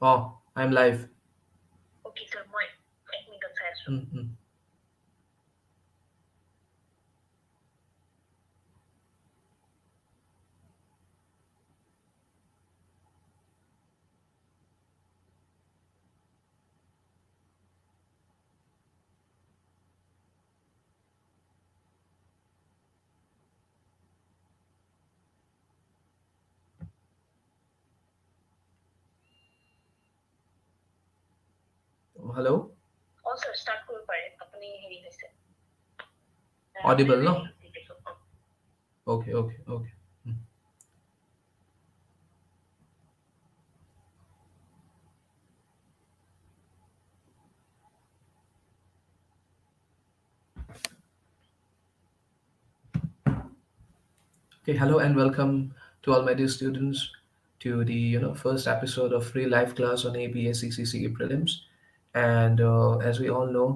Oh, I'm live. Okay, sir, my technical side. Mm-mm. Hello? Also, start করতে পারেন আপনি হেরি হয়েছে Audible, no? Okay, okay, okay. Mm. Okay, hello and welcome to all my dear students to the first episode of free live class on APSC CCE Prelims. And as we all know,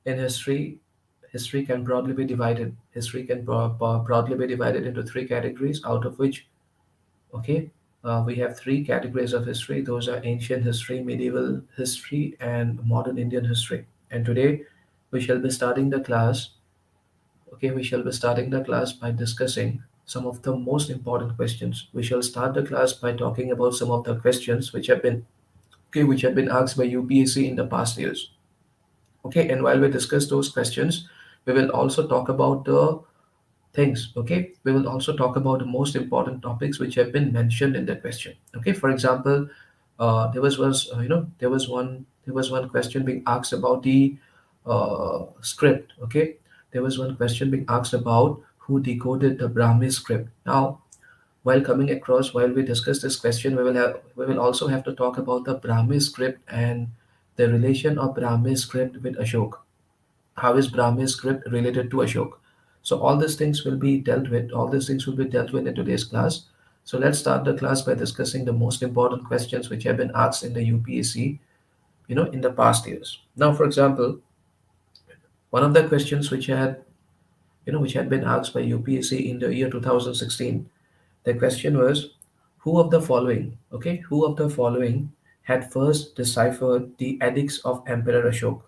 in history can broadly be divided. History can broadly be divided into three categories, out of which, okay, we have three categories of history. Those are ancient history, medieval history, and modern Indian history. And today we shall be starting the class. Okay, we shall be starting the class by discussing some of the most important questions. We shall start the class by talking about some of the questions which have been asked by UPSC in the past years. Okay, and while we discuss those questions, we will also talk about the things. Okay, we will also talk about the most important topics which have been mentioned in the question. Okay, for example, there was one question being asked about the script. Okay, there was one question being asked about who decoded the Brahmi script. Now, while we discuss this question, we will also have to talk about the Brahmi script and the relation of Brahmi script with Ashok. How is Brahmi's script related to Ashok? So all these things will be dealt with in today's class. So let's start the class by discussing the most important questions which have been asked in the UPSC, in the past years. Now, for example, one of the questions which had been asked by UPSC in the year 2016, the question was, who of the following had first deciphered the edicts of Emperor Ashok?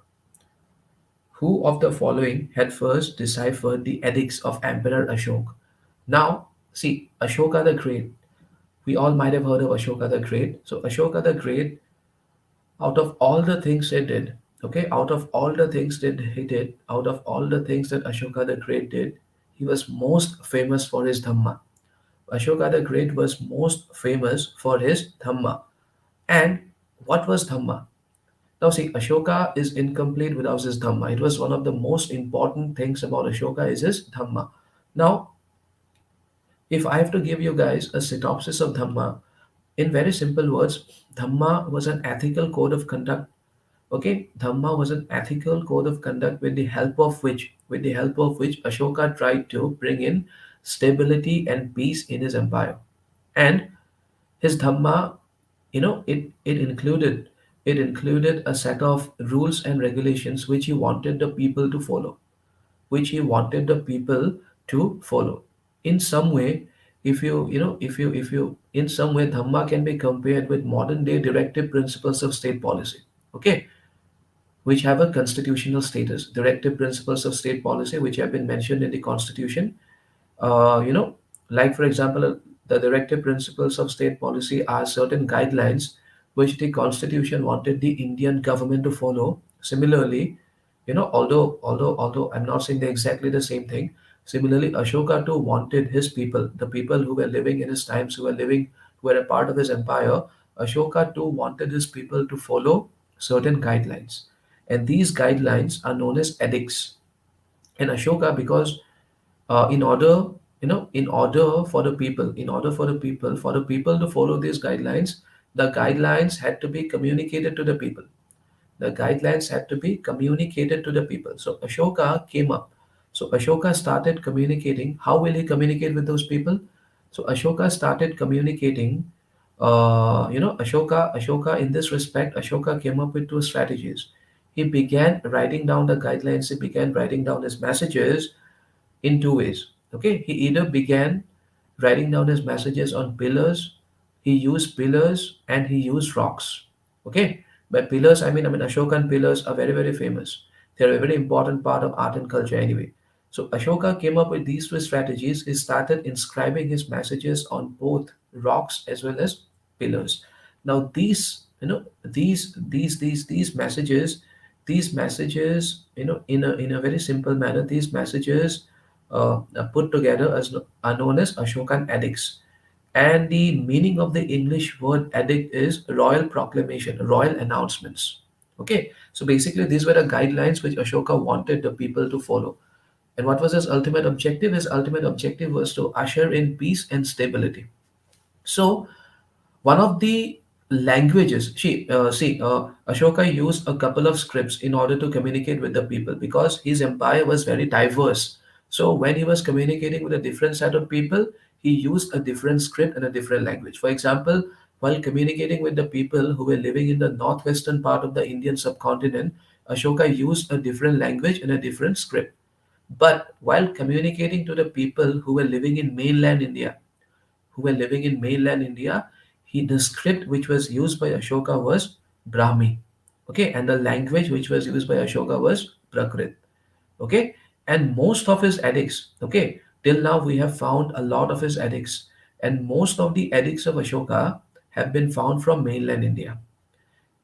Who of the following had first deciphered the edicts of Emperor Ashok? Now, see, Ashoka the Great. We all might have heard of Ashoka the Great. So, Ashoka the Great, out of all the things he did, okay, out of all the things that Ashoka the Great did, he was most famous for his Dhamma. Ashoka the Great was most famous for his Dhamma. And what was Dhamma? Now, see, Ashoka is incomplete without his Dhamma. It was one of the most important things about Ashoka is his Dhamma. Now, if I have to give you guys a synopsis of Dhamma, in very simple words, Dhamma was an ethical code of conduct. Okay, Dhamma was an ethical code of conduct with the help of which Ashoka tried to bring in stability and peace in his empire. And his Dhamma, it included a set of rules and regulations which he wanted the people to follow, which he wanted the people to follow. In some way, if you in some way, Dhamma can be compared with modern day directive principles of state policy. Okay, which have a constitutional status. Directive principles of state policy, which have been mentioned in the constitution, uh, you know, like for example, the directive principles of state policy are certain guidelines which the constitution wanted the Indian government to follow. Similarly, although I'm not saying they're exactly the same thing. Similarly, Ashoka too wanted his people, the people who were living in his times, who were a part of his empire. Ashoka too wanted his people to follow certain guidelines, and these guidelines are known as edicts. And Ashoka, because in order in order for the people for the people to follow these guidelines, the guidelines had to be communicated to the people. So Ashoka started communicating. How will he communicate with those people? So Ashoka started communicating. Ashoka, in this respect, Ashoka came up with two strategies. He began writing down the guidelines. He began writing down his messages in two ways. Okay, he either began writing down his messages on pillars, he used pillars, and he used rocks. Okay, but pillars, I mean, Ashokan pillars are very, very famous. They're a very important part of art and culture anyway. So Ashoka came up with these two strategies. He started inscribing his messages on both rocks as well as pillars. Now these messages, in a very simple manner, these messages are put together are known as Ashokan edicts. And the meaning of the English word edict is royal proclamation, royal announcements. Okay, so basically, these were the guidelines which Ashoka wanted the people to follow. And what was his ultimate objective? His ultimate objective was to usher in peace and stability. So, one of the languages, Ashoka used a couple of scripts in order to communicate with the people because his empire was very diverse. So when he was communicating with a different set of people, he used a different script and a different language. For example, while communicating with the people who were living in the northwestern part of the Indian subcontinent, Ashoka used a different language and a different script. But while communicating to the people who were living in mainland India, the script which was used by Ashoka was Brahmi. Okay, and the language which was used by Ashoka was Prakrit. Okay, and most of his edicts, okay, till now we have found a lot of his edicts, and most of the edicts of Ashoka have been found from mainland India.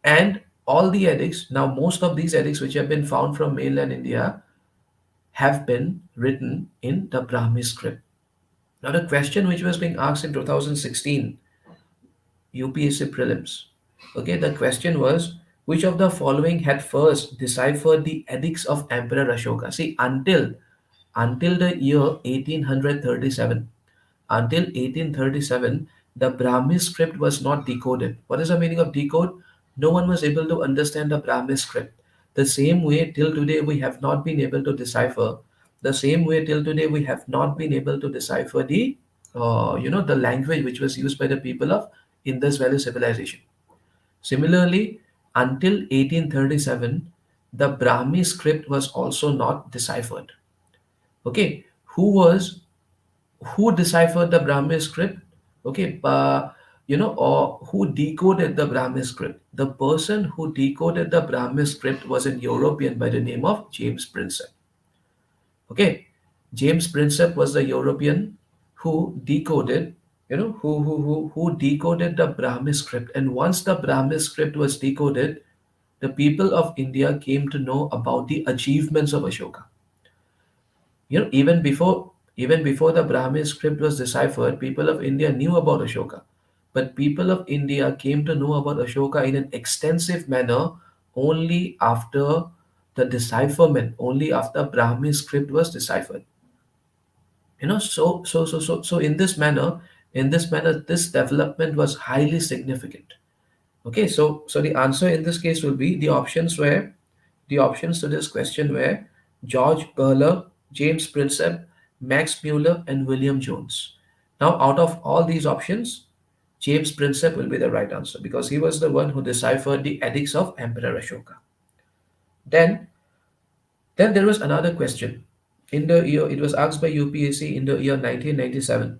And all the edicts, now most of these edicts which have been found from mainland India have been written in the Brahmi script. Now, the question which was being asked in 2016 UPSC Prelims. Okay, the question was which of the following had first deciphered the edicts of Emperor Ashoka? See, until the year 1837, until 1837, the Brahmi script was not decoded. What is the meaning of decode? No one was able to understand the Brahmi script. The same way till today we have not been able to decipher. The same way till today we have not been able to decipher the language which was used by the people of Indus Valley civilization. Similarly, until 1837, the Brahmi script was also not deciphered. Okay, who deciphered the Brahmi script? Okay, or who decoded the Brahmi script? The person who decoded the Brahmi script was an European by the name of James Prinsep. Okay, James Prinsep was the European who decoded, who decoded the Brahmi script. And once the Brahmi script was decoded, the people of India came to know about the achievements of Ashoka. Even before the Brahmi script was deciphered, people of India knew about Ashoka. But people of India came to know about Ashoka in an extensive manner only after the decipherment, only after Brahmi script was deciphered. So in this manner, this development was highly significant. Okay, so the answer in this case will be the options to this question were George Perler, James Prinsep, Max Mueller, and William Jones. Now, out of all these options, James Prinsep will be the right answer because he was the one who deciphered the edicts of Emperor Ashoka. Then, then there was another question. It was asked by UPSC in the year 1997.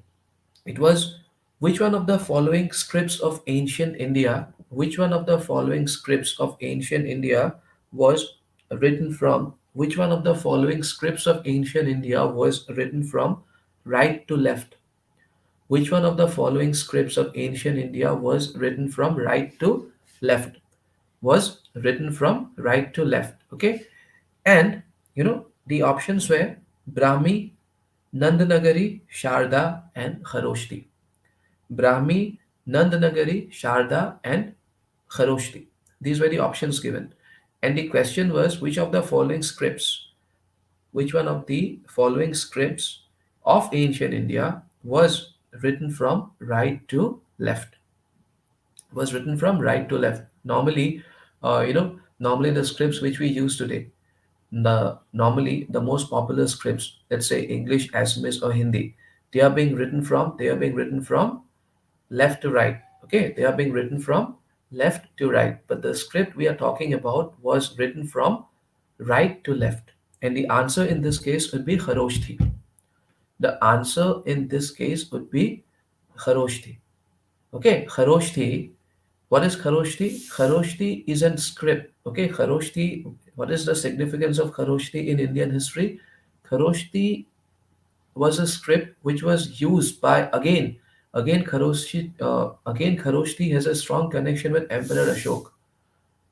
It was which one of the following scripts of ancient India, which one of the following scripts of ancient India was written from, which one of the following scripts of ancient India was written from right to left? Which one of the following scripts of ancient India was written from right to left? Was written from right to left. Okay. And the options were Brahmi, Nandanagari, Sharda, and Kharoshti. Brahmi, Nandanagari, Sharda, and Kharoshti. These were the options given. And the question was which one of the following scripts of ancient India was written from right to left? Was written from right to left. Normally the scripts which we use today, normally the most popular scripts, let's say English, Assamese, or Hindi, they are being written from left to right. Okay, they are being written from left to right. But the script we are talking about was written from right to left. And the answer in this case would be Kharoshthi. The answer in this case would be Kharoshthi. Okay, Kharoshthi. What is Kharoshti? Kharoshti is a script. Okay, Kharoshti. What is the significance of Kharoshti in Indian history? Kharoshti was a script which was used by again Kharoshti has a strong connection with Emperor Ashok.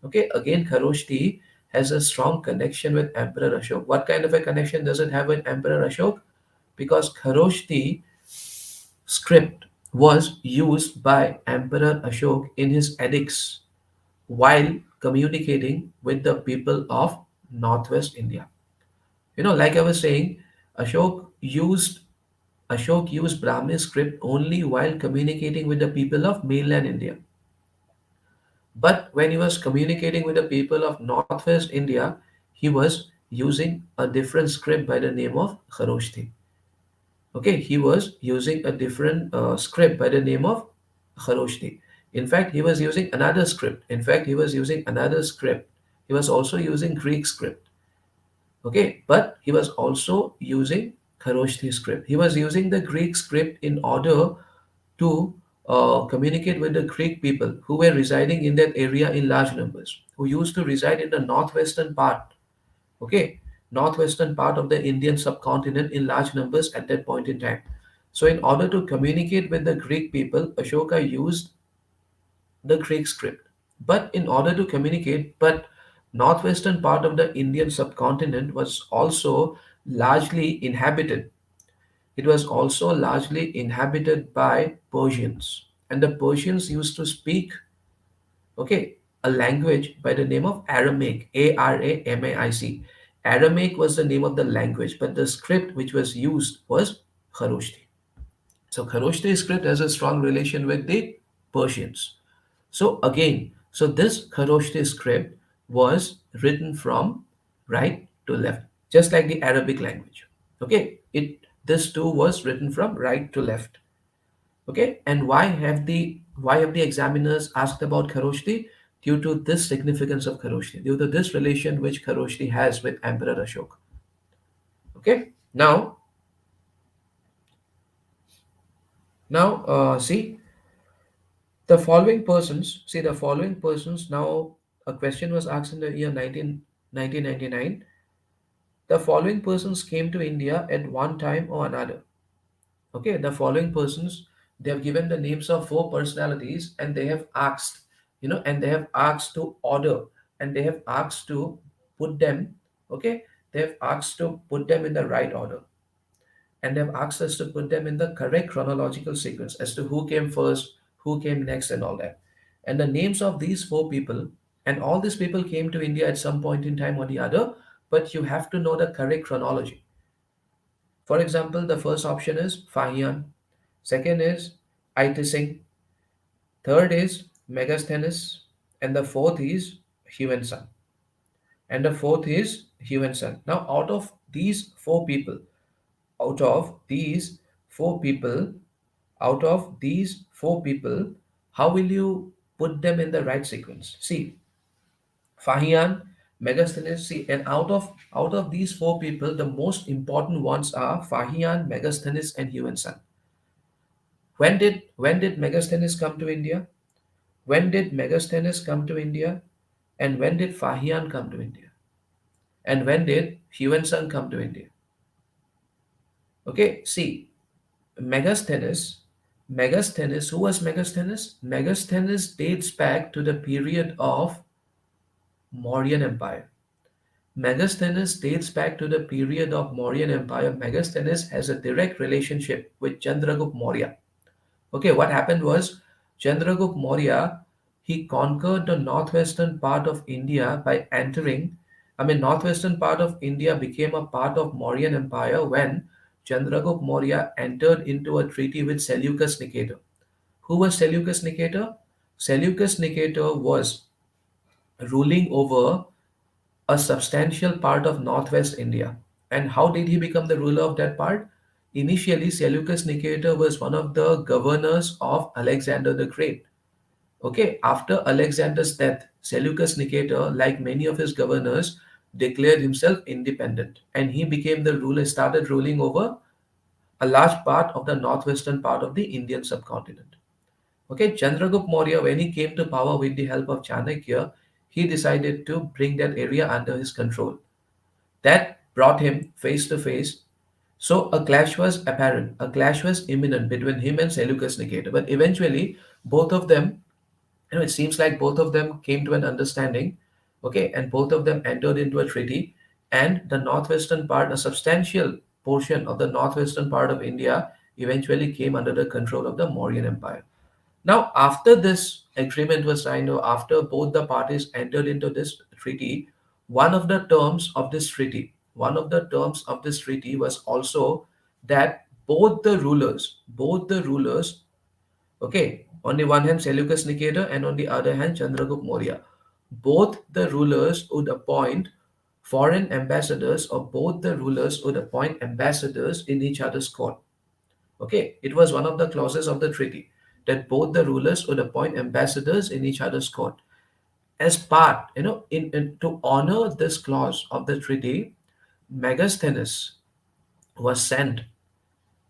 Okay, again Kharoshti has a strong connection with Emperor Ashok. What kind of a connection does it have with Emperor Ashok? Because Kharoshti script was used by Emperor Ashok in his edicts while communicating with the people of Northwest India. Like I was saying, Ashok used Ashok used Brahmi script only while communicating with the people of mainland India. But when he was communicating with the people of Northwest India, he was using a different script by the name of Kharoshthi. Okay, he was using a different script by the name of Kharoshthi. In fact, he was using another script. In fact, he was using another script. He was also using Greek script. Okay, but he was also using Kharoshthi script. He was using the Greek script in order to communicate with the Greek people who were residing in that area in large numbers, who used to reside in the northwestern part, okay, northwestern part of the Indian subcontinent in large numbers at that point in time. So, in order to communicate with the Greek people, Ashoka used the Greek script. But in order to communicate, but northwestern part of the Indian subcontinent was also largely inhabited. It was also largely inhabited by Persians. And the Persians used to speak, okay, a language by the name of Aramaic, Aramaic. Aramaic was the name of the language, but the script which was used was Kharoshthi. So Kharoshthi script has a strong relation with the Persians. So again, so this Kharoshthi script was written from right to left, just like the Arabic language. Okay, it this too was written from right to left. Okay, and why have the examiners asked about Kharoshthi? Due to this significance of Kharoshthi, due to this relation which Kharoshthi has with Emperor Ashok. Okay, now see the following persons. Now a question was asked in the year 1999. The following persons came to India at one time or another. Okay, the following persons, they have given the names of four personalities and they have asked, and they have asked to order and they have asked to put them, okay, they have asked to put them in the right order and they have asked us to put them in the correct chronological sequence as to who came first, who came next, and all that. And the names of these four people, and all these people came to India at some point in time or the other, but you have to know the correct chronology. For example, the first option is Fahian, second is Aitising, third is Megasthenes, and the fourth is Huenson. And the fourth is Huenson. Now, out of these four people, out of these four people, how will you put them in the right sequence? See, Fahian, Megasthenes, see, and out of these four people, the most important ones are Fahian, Megasthenes, and Huenson. When did Megasthenes come to India? When did Megasthenes come to India? And when did Fahian come to India? And when did Huensung come to India? Okay, see, Megasthenes, Megasthenes, who was Megasthenes? Megasthenes dates back to the period of Mauryan Empire. Megasthenes dates back to the period of Mauryan Empire. Megasthenes has a direct relationship with Chandragupta Maurya. Okay, what happened was Chandragupta Maurya, he conquered the northwestern part of India by entering. Northwestern part of India became a part of Mauryan Empire when Chandragupta Maurya entered into a treaty with Seleucus Nicator. Who was Seleucus Nicator? Seleucus Nicator was ruling over a substantial part of northwest India. And how did he become the ruler of that part? Initially, Seleucus Nicator was one of the governors of Alexander the Great. Okay, after Alexander's death, Seleucus Nicator, like many of his governors, declared himself independent and he became the ruler, started ruling over a large part of the northwestern part of the Indian subcontinent. Okay, Chandragupta Maurya, when he came to power with the help of Chanakya, he decided to bring that area under his control. That brought him face to face. So a clash was apparent, a clash was imminent between him and Seleucus Nicator. But eventually, both of them, it seems like both of them came to an understanding, okay, and both of them entered into a treaty, and the northwestern part, a substantial portion of the northwestern part of India, eventually came under the control of the Mauryan Empire. Now, after this agreement was signed, or after both the parties entered into this treaty, one of the terms of this treaty was also that both the rulers, okay, on the one hand Seleucus Nicator and on the other hand Chandragupta Maurya, both the rulers would appoint foreign ambassadors, or both the rulers would appoint ambassadors in each other's court. Okay, it was one of the clauses of the treaty that both the rulers would appoint ambassadors in each other's court. As part, in to honor this clause of the treaty, Megasthenes was sent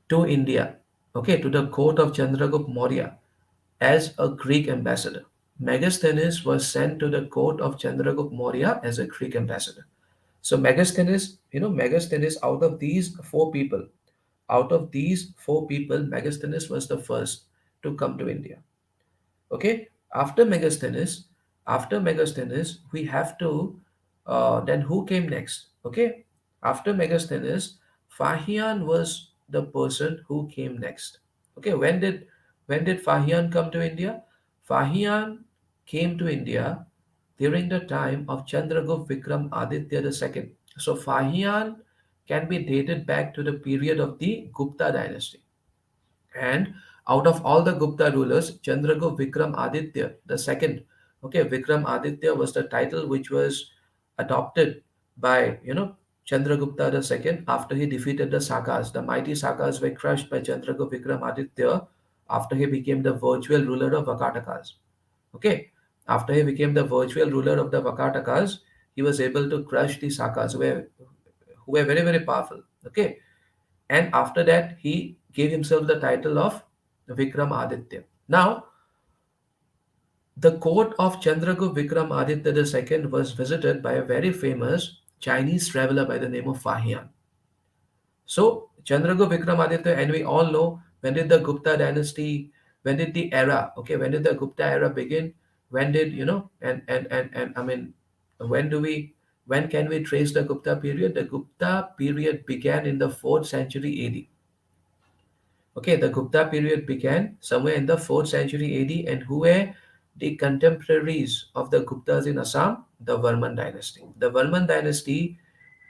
to India, okay, to the court of Chandragupta Maurya as a Greek ambassador. Megasthenes was sent to the court of Chandragupta Maurya as a Greek ambassador. So Megasthenes, out of these four people, Megasthenes was the first to come to India. Okay, after Megasthenes, we have to then who came next? Okay, after Megasthenes, Fahian was the person who came next. Okay, when did Fahian come to India? Fahian came to India during the time of Chandragupta Vikram Aditya II. So Fahian can be dated back to the period of the Gupta dynasty. And out of all the Gupta rulers, Chandragupta Vikram Aditya the second. Okay, Vikram Aditya was the title which was adopted by Chandragupta the second after he defeated the Sakas. The mighty Sakas were crushed by Chandragupta Vikram Aditya after he became the virtual ruler of Vakatakas. Okay, after he became the virtual ruler of the Vakatakas, he was able to crush the Sakas who were very very powerful. Okay, and after that he gave himself the title of Vikram Aditya. Now, the court of Chandragupta Vikram Aditya II was visited by a very famous Chinese traveler by the name of Fahian. So, Chandragupta Vikram Aditya, and we all know when did the Gupta dynasty, when did the era, okay, when did the Gupta era begin? When did, and I mean, when do we, when can we trace the Gupta period? The Gupta period began in the 4th century AD. Okay, the Gupta period began somewhere in the 4th century AD, and who were the contemporaries of the Guptas in Assam? The Varman dynasty. The Varman dynasty,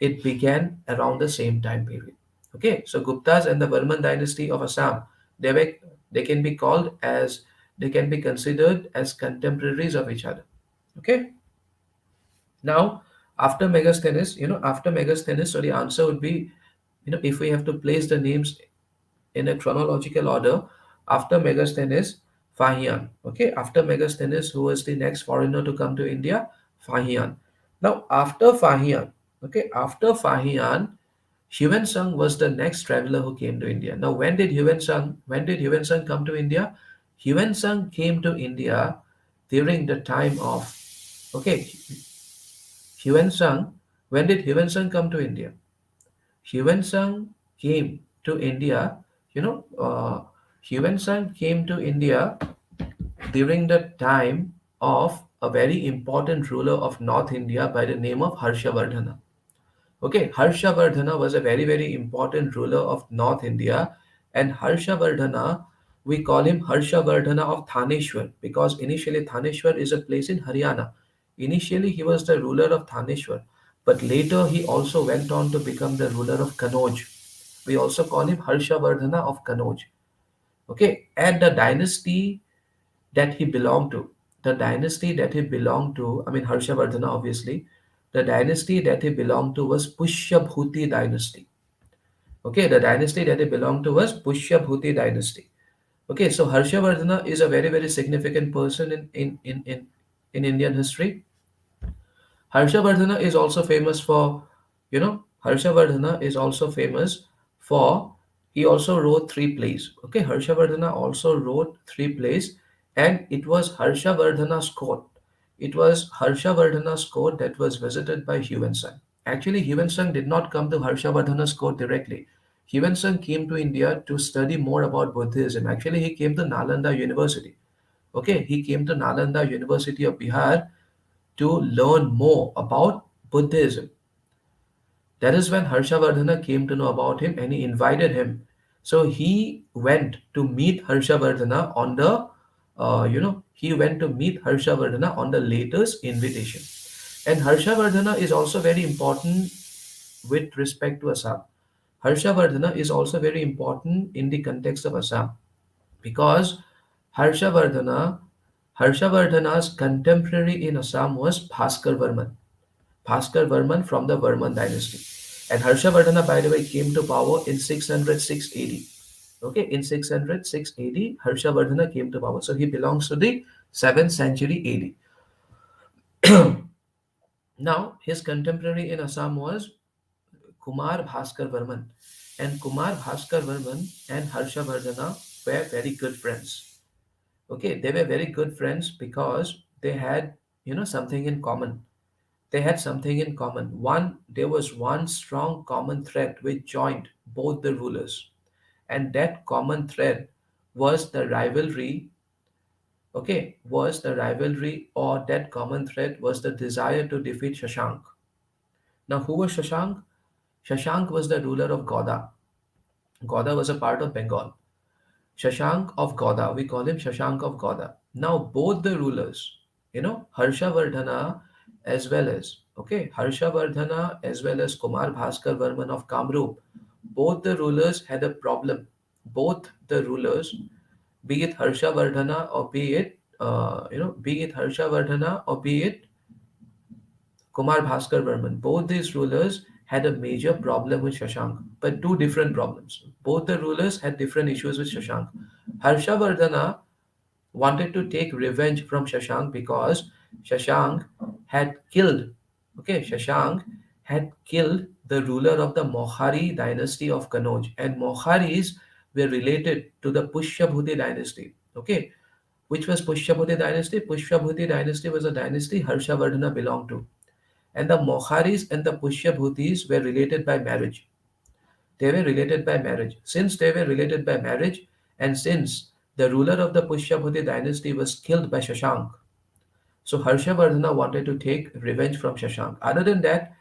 it began around the same time period. Okay, so Guptas and the Varman dynasty of Assam, they were, they can be called as, they can be considered as contemporaries of each other. Okay, now after Megasthenes, so the answer would be, if we have to place the names in a chronological order, after Megasthenes, Fahian. Okay, after Megasthenes, who was the next foreigner to come to India? Fahian. Now, after Fahian, okay, after Fahian, Huan Sung was the next traveler who came to India. Now, when did Huan Sung come to India? Huan Sung came to India during the time of, okay, Huan Sung. When did Huan Sung come to India? Huan Sung came to India, you know, uh, Huan Sung came to India during the time of a very important ruler of North India by the name of Harshavardhana. Okay, Harshavardhana was a very, very important ruler of North India, and Harshavardhana, we call him Harshavardhana of Thaneshwar because initially Thaneshwar is a place in Haryana. Initially, he was the ruler of Thaneshwar, but later he also went on to become the ruler of Kanauj. We also call him Harshavardhana of Kanauj. Okay, and the dynasty that he belonged to, I mean Harshavardhana obviously, the dynasty that he belonged to was Pushyabhuti dynasty. Okay, the dynasty that he belonged to was Pushyabhuti dynasty. Okay, so Harshavardhana is a very, very significant person in Indian history. Harshavardhana is also famous for, Harshavardhana is also famous for, he also wrote three plays. Okay, Harshavardhana also wrote three plays, and it was Harshavardhana's court. It was Harshavardhana's court that was visited by Huan Sung. Actually, Huan Sung did not come to Harshavardhana's court directly. Huan Sung came to India to study more about Buddhism. Actually, he came to Nalanda University. Okay, he came to Nalanda University of Bihar to learn more about Buddhism. That is when Harshavardhana came to know about him and he invited him. So he went to meet Harshavardhana on the, he went to meet Harshavardhana on the latest invitation. And Harshavardhana is also very important with respect to Assam. Harshavardhana is also very important in the context of Assam because Harshavardhana, Harshavardhana's contemporary in Assam was Bhaskar Varman. Bhaskar Varman from the Varman dynasty. And Harshavardhana, by the way, came to power in 606 AD. Okay, in 606 AD, Harshavardhana came to power. So he belongs to the 7th century AD. Now, his contemporary in Assam was Kumar Bhaskar Varman. And Kumar Bhaskar Varman and Harshavardhana were very good friends. Okay, they were very good friends because they had, something in common. They had something in common. One, there was one strong common thread which joined both the rulers, and that common thread was the rivalry. Okay, was the rivalry, or that common thread was the desire to defeat Shashank. Now, who was Shashank? Shashank was the ruler of Gauda. Gauda was a part of Bengal. Shashank of Gauda, we call him Shashank of Gauda. Now, both the rulers, Harshavardhana as well as, Harshavardhana as well as Kumar Bhaskar Varman of Kamrup, both the rulers had a problem. Both the rulers, be it Harshavardhana or be it Harshavardhana or be it Kumar Bhaskar Varman, both these rulers had a major problem with Shashank, but two different problems. Both the rulers had different issues with Shashank. Harshavardhana wanted to take revenge from Shashank because Shashank had killed, Shashank had killed the ruler of the Mohari dynasty of Kanauj, and Moharis were related to the Pushyabhuti dynasty. Okay, which was Pushyabhuti dynasty? Pushyabhuti dynasty was a dynasty Harshavardhana belonged to, and the Moharis and the Pushyabhutis were related by marriage. They were related by marriage. Since they were related by marriage, and since the ruler of the Pushyabhuti dynasty was killed by Shashank, so Harshavardhana wanted to take revenge from Shashank. Other than that,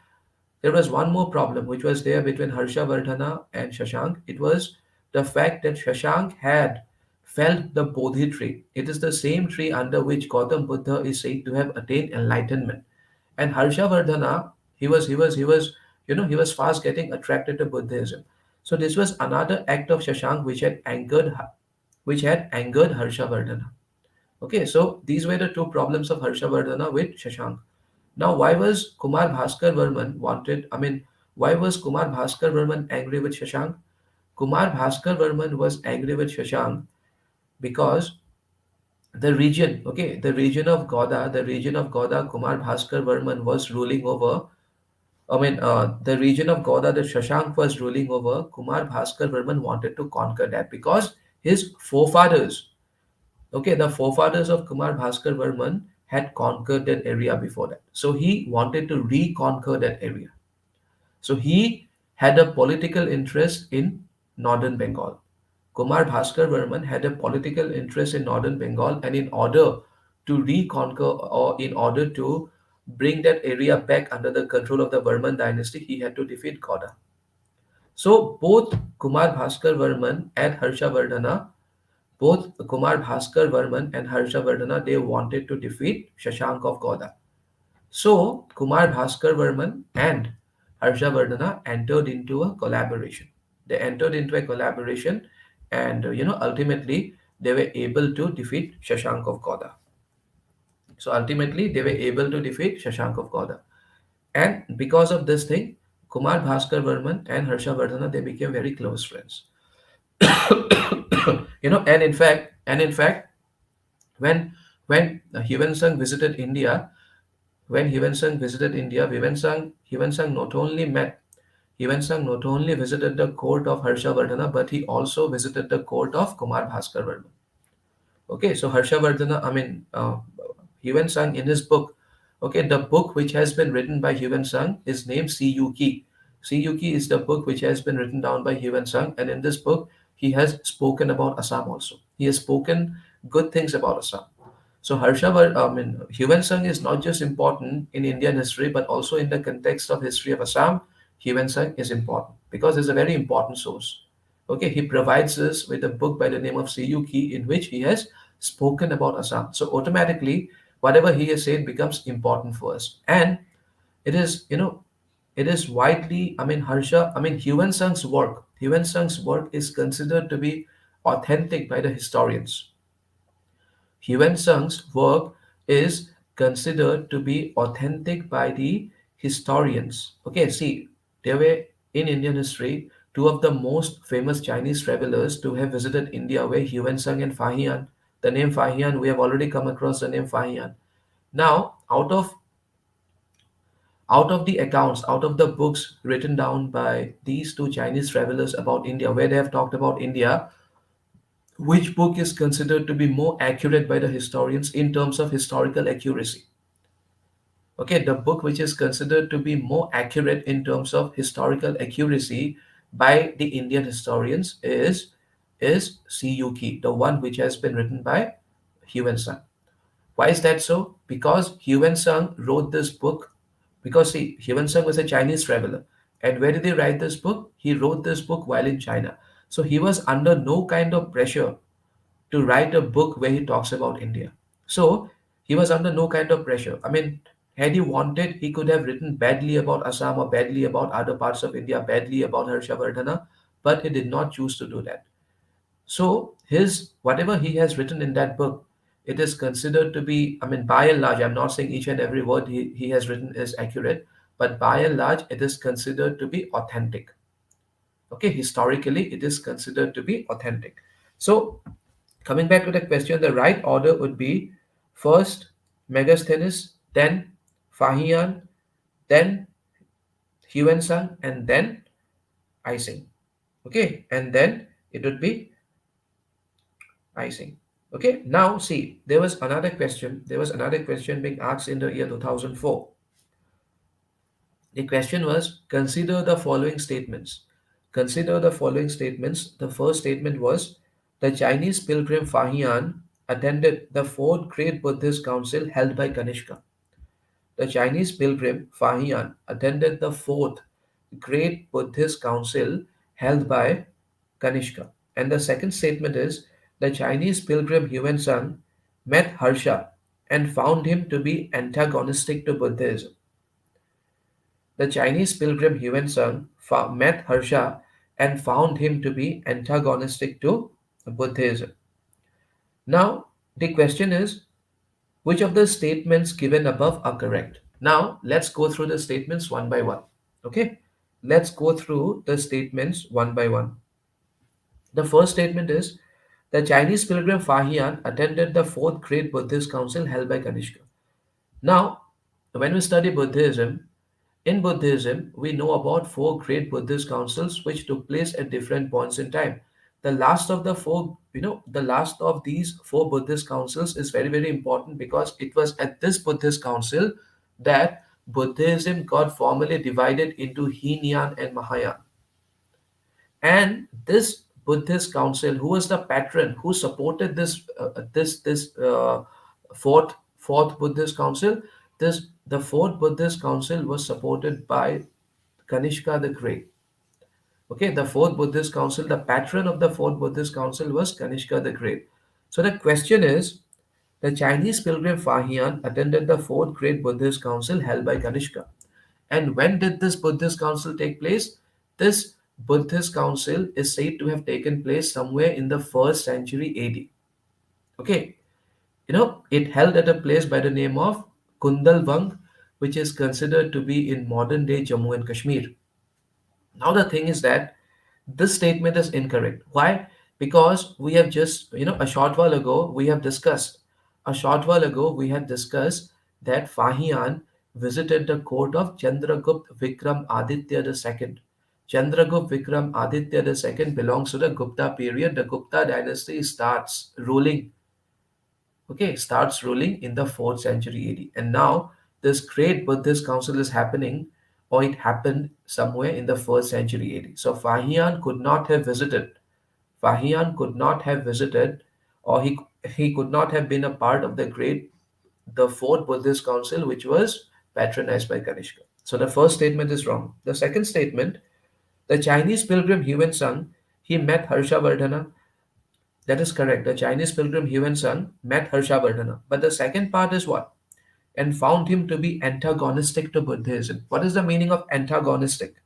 there was one more problem which was there between Harshavardhana and Shashank. It was the fact that Shashank had felled the Bodhi tree. It is the same tree under which Gautam Buddha is said to have attained enlightenment. And Harshavardhana, he was fast getting attracted to Buddhism. So this was another act of Shashank which had angered Harshavardhana. Okay, so these were the two problems of Harshavardhana with Shashank. Now, why was Kumar Bhaskar Varman why was Kumar Bhaskar Varman angry with Shashank? Kumar Bhaskar Varman was angry with Shashank because the region of Gauda, Kumar Bhaskar Varman was ruling over. The region of Gauda that Shashank was ruling over, Kumar Bhaskar Varman wanted to conquer that because his forefathers, the forefathers of Kumar Bhaskar Varman had conquered that area before that. So he wanted to reconquer that area. So he had a political interest in northern Bengal. Kumar Bhaskar Varman had a political interest in northern Bengal, and in order to reconquer or in order to bring that area back under the control of the Varman dynasty, he had to defeat Gauda. So Kumar Bhaskar Varman and Harshavardhana, both Kumar Bhaskar Varman and Harshavardhana, they wanted to defeat Shashank of Gauda. So Kumar Bhaskar Varman and Harshavardhana entered into a collaboration. They entered into a collaboration, and ultimately they were able to defeat Shashank of Gauda. So ultimately they were able to defeat Shashank of Gauda. And because of this thing, Kumar Bhaskar Varman and Harshavardhana, they became very close friends. And in fact, when Huan Sung visited India, when Huan Sung visited India, Huan Sung not only visited the court of Harshavardhana, but he also visited the court of Kumar Bhaskar Varman. Okay, so Harshavardhana, Yuan Sang in his book, okay, the book which has been written by Yuan Sang is named Siyuki. Siyuki is the book which has been written down by Yuan Sang, and in this book, he has spoken about Assam also. He has spoken good things about Assam. So Yuan Sang is not just important in Indian history, but also in the context of history of Assam. Yuan Sang is important because it's a very important source. Okay, he provides us with a book by the name of Seyuki in which he has spoken about Assam. So automatically, whatever he has said becomes important for us. And it is, it is widely, Yuan Sang's work is considered to be authentic by the historians. Yuan Sang's work is considered to be authentic by the historians. Okay, see, there were in Indian history two of the most famous Chinese travelers to have visited India were Yuan Sang and Fahian. The name Fahian, we have already come across the name Fahian. Now, out of the accounts, out of the books written down by these two Chinese travelers about India, where they have talked about India, which book is considered to be more accurate by the historians in terms of historical accuracy? Okay, the book which is considered to be more accurate in terms of historical accuracy by the Indian historians is Siyuki, the one which has been written by Yuan Sang. Why is that so? Because Yuan Sang wrote this book. Because see, Yuan Sang was a Chinese traveler, and where did he write this book? He wrote this book while in China. So he was under no kind of pressure to write a book where he talks about India. So he was under no kind of pressure. I mean, had he wanted, he could have written badly about Assam or badly about other parts of India, badly about Harshavardhana, but he did not choose to do that. So his whatever he has written in that book, it is considered to be, I mean, by and large, I'm not saying each and every word he has written is accurate, but by and large, it is considered to be authentic. Okay, historically, it is considered to be authentic. So coming back to the question, the right order would be first Megasthenes, then Fahian, then Huensang, and then Ising. Okay, and then it would be Ising. Okay, now see, there was another question. There was another question being asked in the year 2004. The question was consider the following statements. Consider the following statements. The first statement was the Chinese pilgrim Fahian attended the fourth great Buddhist council held by Kanishka. The Chinese pilgrim Fahian attended the fourth great Buddhist council held by Kanishka. And the second statement is the Chinese pilgrim Yuan Sang met Harsha and found him to be antagonistic to Buddhism. The Chinese pilgrim Huensung met Harsha and found him to be antagonistic to Buddhism. Now, the question is which of the statements given above are correct? Now, let's go through the statements one by one. Okay? Let's go through the statements one by one. The first statement is the Chinese pilgrim Fahian attended the fourth great Buddhist council held by Kanishka. Now, when we study Buddhism, in Buddhism, we know about four great Buddhist councils which took place at different points in time. The last of the four, the last of these four Buddhist councils is very, very important because it was at this Buddhist council that Buddhism got formally divided into Hinayan and Mahayana. And this Buddhist council, who was the patron, who supported this fourth Buddhist council, this the fourth Buddhist council was supported by Kanishka the Great. Okay, the fourth Buddhist council, the patron of the fourth Buddhist council was Kanishka the Great. So the question is, the Chinese pilgrim Fahian attended the fourth great Buddhist council held by Kanishka. And when did this Buddhist council take place? This Buddhist council is said to have taken place somewhere in the first century AD. Okay, it held at a place by the name of Kundalwang, which is considered to be in modern day Jammu and Kashmir. Now, the thing is that this statement is incorrect. Why? Because we have just, a short while ago, we had discussed that Fahian visited the court of Chandragupta Vikram Aditya II. Chandragupta Vikram Aditya II belongs to the Gupta period. The Gupta dynasty starts ruling okay, starts ruling in the 4th century AD. And now this great Buddhist council is happening, or it happened somewhere in the 1st century AD. So Fahian could not have visited. Fahian could not have visited, or he could not have been a part of the 4th Buddhist council, which was patronized by Kanishka. So the first statement is wrong. The second statement, the Chinese pilgrim Huan Sung, he met Harshavardhana. That is correct. The Chinese pilgrim Huan Sung met Harshavardhana. But the second part is what? And found him to be antagonistic to Buddhism. What is the meaning of antagonistic?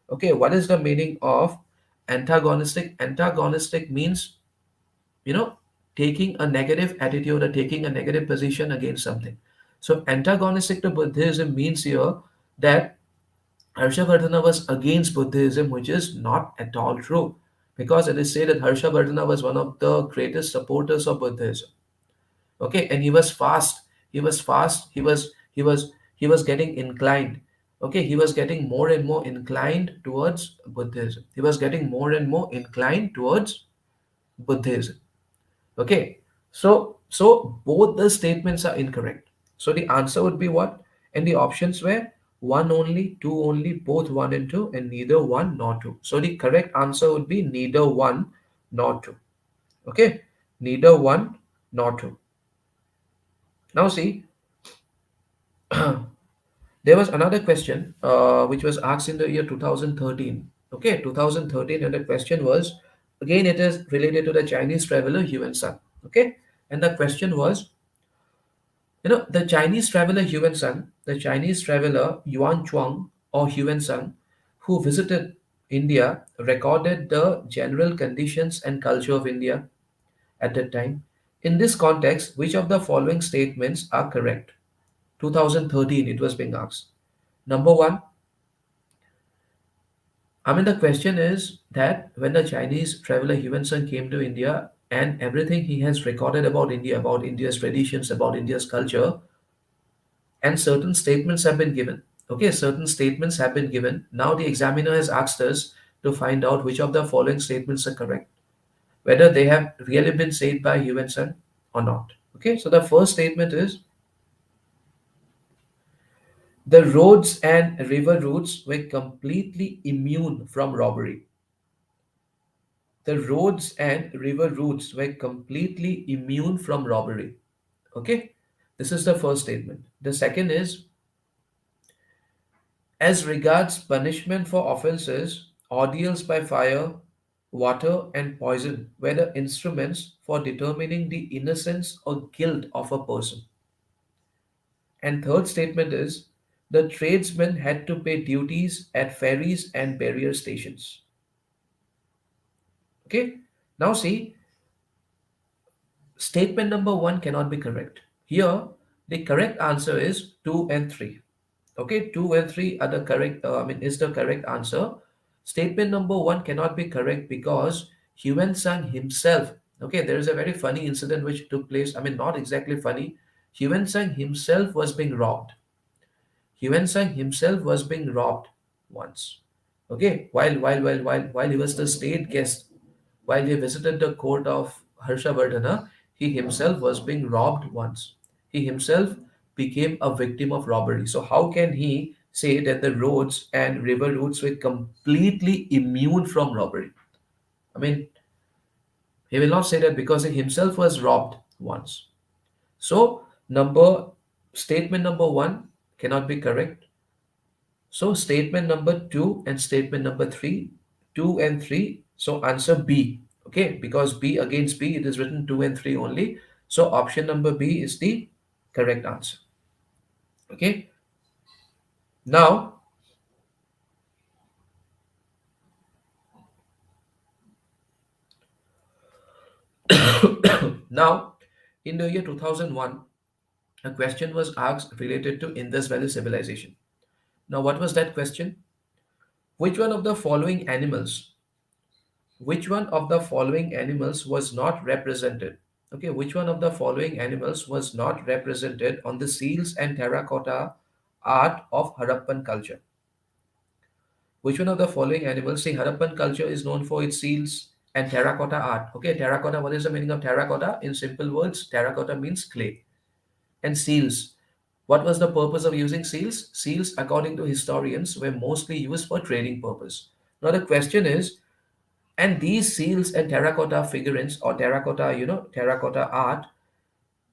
Okay, what is the meaning of antagonistic? Antagonistic means, you know, taking a negative attitude or taking a negative position against something. So, antagonistic to Buddhism means here that Harshavardhana was against Buddhism, which is not at all true. Because it is said that Harshavardhana was one of the greatest supporters of Buddhism. Okay, and he was fast. He was fast. He was getting inclined. Okay, he was getting more and more inclined towards Buddhism. He was getting more and more inclined towards Buddhism. Okay, so both the statements are incorrect. So the answer would be what? And the options were one only, two only, both one and two, and neither one nor two. So the correct answer would be neither one nor two. Okay, neither one nor two. Now see, there was another question which was asked in the year 2013. Okay, 2013, and the question was, again, it is related to the Chinese traveler Yuan San. Okay, and the question was, the Chinese traveler Yuan San, the Chinese traveler Yuan Chuang or Yuan San, who visited India, recorded the general conditions and culture of India at that time. In this context, which of the following statements are correct? 2013, it was being asked. Number one, the question is that when the Chinese traveler Yuan Sun came to India and everything he has recorded about India's traditions, about India's culture, and certain statements have been given. Okay, certain statements have been given. Now the examiner has asked us to find out which of the following statements are correct, whether they have really been said by Yuan Sun or not. Okay, so the first statement is the roads and river routes were completely immune from robbery. The roads and river routes were completely immune from robbery. Okay, this is the first statement. The second is, as regards punishment for offenses, ordeals by fire, water, and poison were the instruments for determining the innocence or guilt of a person. And third statement is, the tradesmen had to pay duties at ferries and barrier stations. Okay, now see, statement number one cannot be correct. Here, the correct answer is 2 and 3. Okay, 2 and 3 are the correct, is the correct answer. Statement number one cannot be correct because Huan Sang himself, okay, there is a very funny incident which took place. Not exactly funny. Huan Sang himself was being robbed. Huan Sang himself was being robbed once. Okay, while he was the state guest, while he visited the court of Harshavardhana, he himself was being robbed once. He himself became a victim of robbery. So how can he say that the roads and river routes were completely immune from robbery? I mean, he will not say that because he himself was robbed once. So statement number one cannot be correct. So statement number two and statement number three, two and three. So answer B. Okay, because B against B, it is written two and three only. So option number B is the correct answer. Okay. Now, now, in the year 2001, a question was asked related to Indus Valley civilization. Now, what was that question? Which one of the following animals Which one of the following animals was not represented? Okay, which one of the following animals was not represented on the seals and terracotta art of Harappan culture? Which one of the following animals? See, Harappan culture is known for its seals. and terracotta art. Okay, terracotta, what is the meaning of terracotta? In simple words, terracotta means clay. And seals. What was the purpose of using seals? Seals, according to historians, were mostly used for trading purpose. Now the question is, and these seals and terracotta figurines or terracotta, terracotta art,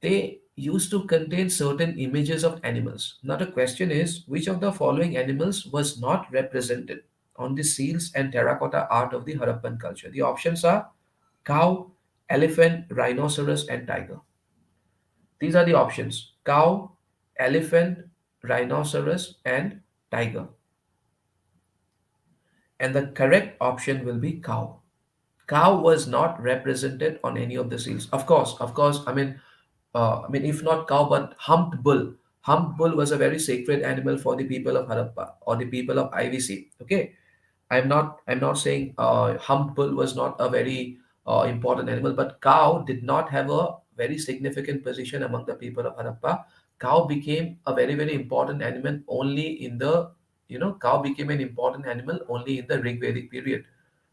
they used to contain certain images of animals. Now the question is, which of the following animals was not represented on the seals and terracotta art of the Harappan culture? The options are cow, elephant, rhinoceros, and tiger. These are the options: cow, elephant, rhinoceros, and tiger. And the correct option will be cow. Cow was not represented on any of the seals. Of course, if not cow, but humped bull. Humped bull was a very sacred animal for the people of Harappa or the people of IVC. Okay, I'm not saying humped bull was not a very important animal, but cow did not have a very significant position among the people of Harappa. Cow became a very very important animal only in the cow became an important animal only in the Rig Vedic period.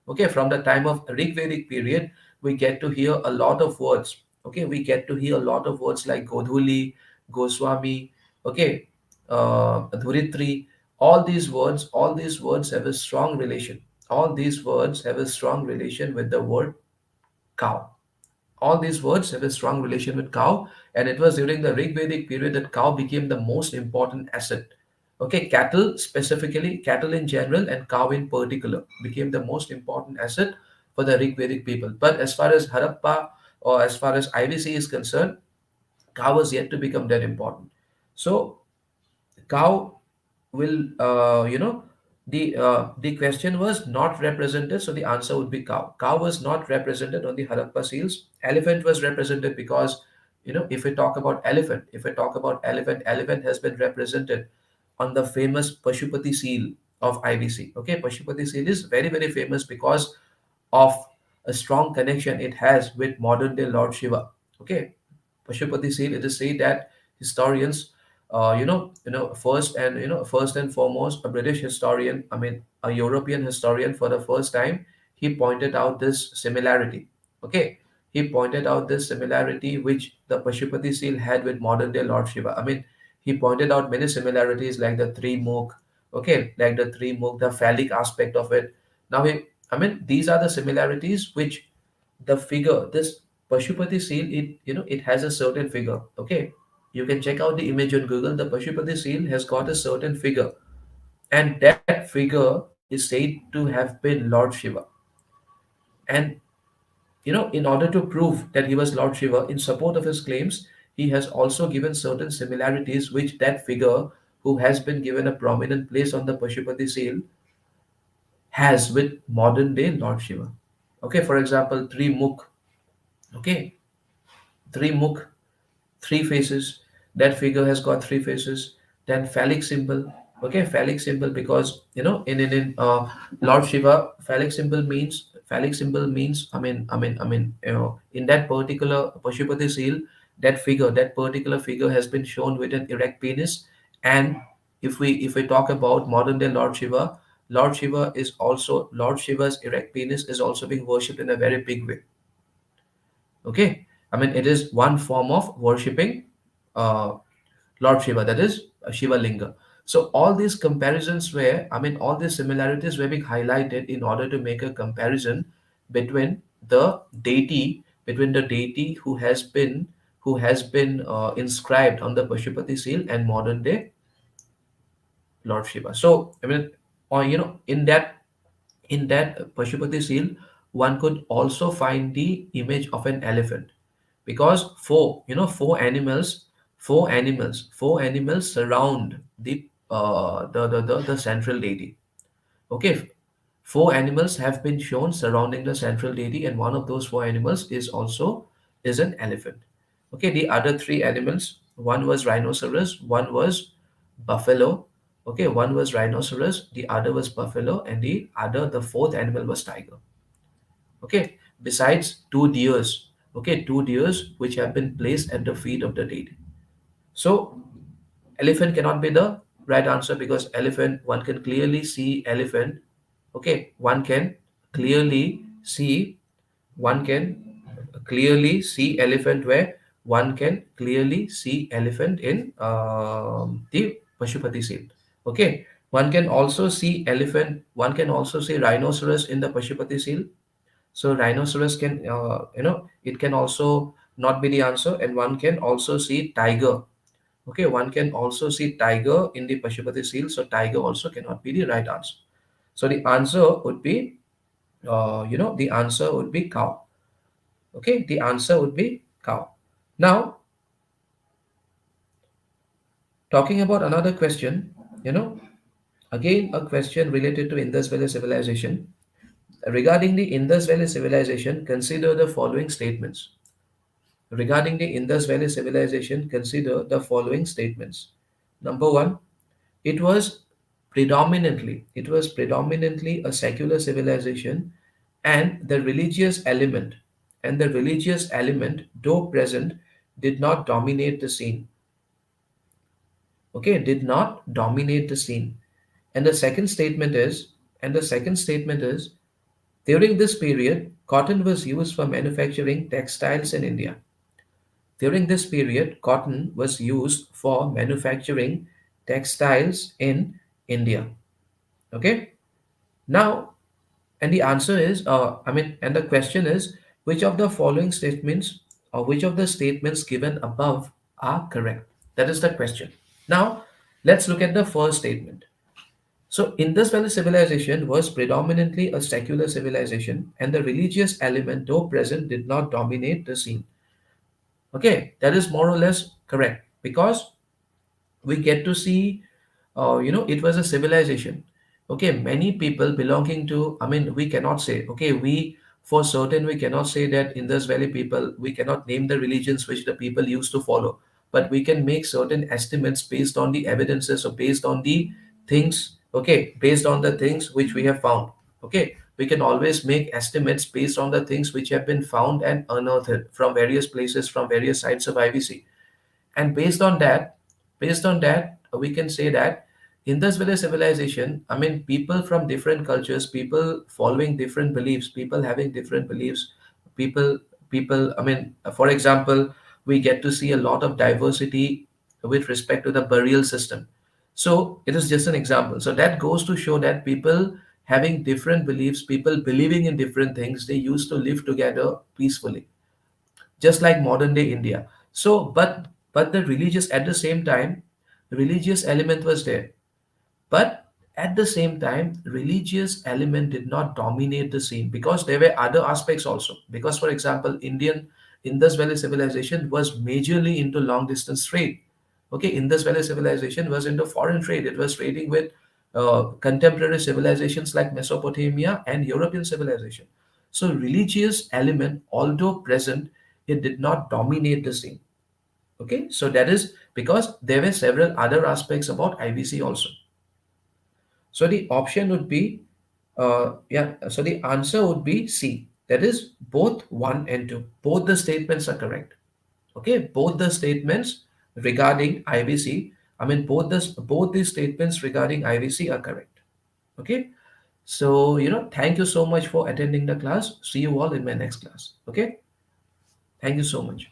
Okay, from the time of Rig Vedic period, we get to hear a lot of words. Okay, we get to hear a lot of words like Godhuli, Goswami, okay, Dhuritri. All these words have a strong relation. All these words have a strong relation with the word cow. All these words have a strong relation with cow, and it was during the Rig Vedic period that cow became the most important asset. Okay, cattle specifically, cattle in general, and cow in particular became the most important asset for the Rig Vedic people. But as far as Harappa or as far as IVC is concerned, cow was yet to become that important. So cow will the question was not represented, so the answer would be cow. Cow was not represented on the Harappa seals. Elephant was represented because if we talk about elephant, elephant has been represented on the famous Pashupati seal of IVC. Okay, Pashupati seal is very very famous because of a strong connection it has with modern day Lord Shiva. Okay, Pashupati seal, it is said that historians, first and foremost, a British historian, a European historian, for the first time, he pointed out this similarity. Okay, he pointed out this similarity which the Pashupati seal had with modern day Lord Shiva. He pointed out many similarities like the three mukh, okay, like the three mukh, the phallic aspect of it. Now, these are the similarities which the figure, this Pashupati seal, it has a certain figure. Okay, you can check out the image on Google. The Pashupati seal has got a certain figure, and that figure is said to have been Lord Shiva. And in order to prove that he was Lord Shiva, in support of his claims, he has also given certain similarities which that figure, who has been given a prominent place on the Pashupati seal, has with modern day Lord Shiva. Okay, for example, three mukh. Okay, three mukh, three faces. That figure has got three faces. Then phallic symbol. Okay, phallic symbol, because in Lord Shiva, phallic symbol means, in that particular Pashupati seal, that particular figure has been shown with an erect penis. And if we talk about modern day Lord Shiva, Lord Shiva's erect penis is also being worshipped in a very big way. Okay, it is one form of worshipping uh, Lord Shiva, that is Shiva Linga. So all these comparisons were, all these similarities were being highlighted in order to make a comparison between the deity who has been inscribed on the Pashupati seal and modern day Lord Shiva. So or in that Pashupati seal, one could also find the image of an elephant, because four animals surround the central deity. Okay, four animals have been shown surrounding the central deity, and one of those four animals is an elephant. Okay, the other three animals, one was rhinoceros, one was buffalo. Okay, one was rhinoceros, the other was buffalo, and the fourth animal was tiger. Okay, besides two deers. Okay, two deers which have been placed at the feet of the deity. So elephant cannot be the right answer, because elephant, one can clearly see elephant. Okay, one can clearly see One can clearly see elephant where? One can clearly see elephant in the Pashupati seal. Okay. One can also see elephant. One can also see rhinoceros in the Pashupati seal. So rhinoceros can, it can also not be the answer, and one can also see tiger. Okay, one can also see tiger in the Pashupati seal. So tiger also cannot be the right answer. So the answer would be, the answer would be cow. Okay, the answer would be cow. Now, talking about another question, you know, again a question related to Indus Valley civilization. Regarding the Indus Valley civilization, consider the following statements. Regarding the Indus Valley civilization, consider the following statements. Number one, it was predominantly a secular civilization, and the religious element though present, did not dominate the scene. Okay, did not dominate the scene. And the second statement is, during this period, cotton was used for manufacturing textiles in India. During this period, cotton was used for manufacturing textiles in India. Okay. Now, and the answer is, and the question is, which of the following statements or which of the statements given above are correct? That is the question. Now, let's look at the first statement. So, Indus Valley civilization was predominantly a secular civilization, and the religious element, though present, did not dominate the scene. Okay, that is more or less correct because we get to see, it was a civilization. Okay, many people belonging to, we cannot say, okay, we for certain we cannot say that in this valley people, we cannot name the religions which the people used to follow, but we can make certain estimates based on the evidences or based on the things, okay, based on the things which we have found. Okay, we can always make estimates based on the things which have been found and unearthed from various places, from various sites of IVC. And based on that we can say that in this village civilization, people from different cultures, people following different beliefs, people having different beliefs, people people for example, we get to see a lot of diversity with respect to the burial system. So it is just an example. So that goes to show that people having different beliefs, people believing in different things, they used to live together peacefully, just like modern day India. So, but the religious at the same time, religious element was there. But at the same time, religious element did not dominate the scene because there were other aspects also. Because, for example, Indus Valley civilization was majorly into long distance trade. Okay, Indus Valley civilization was into foreign trade. It was trading with contemporary civilizations like Mesopotamia and European civilization. So, religious element, although present, it did not dominate the scene. Okay, so that is because there were several other aspects about IVC also. So the option would be, so the answer would be C. That is both 1 and 2. Both the statements are correct. Okay, both the statements regarding IVC, both these statements regarding IVC are correct. Okay, so thank you so much for attending the class. See you all in my next class. Okay, thank you so much.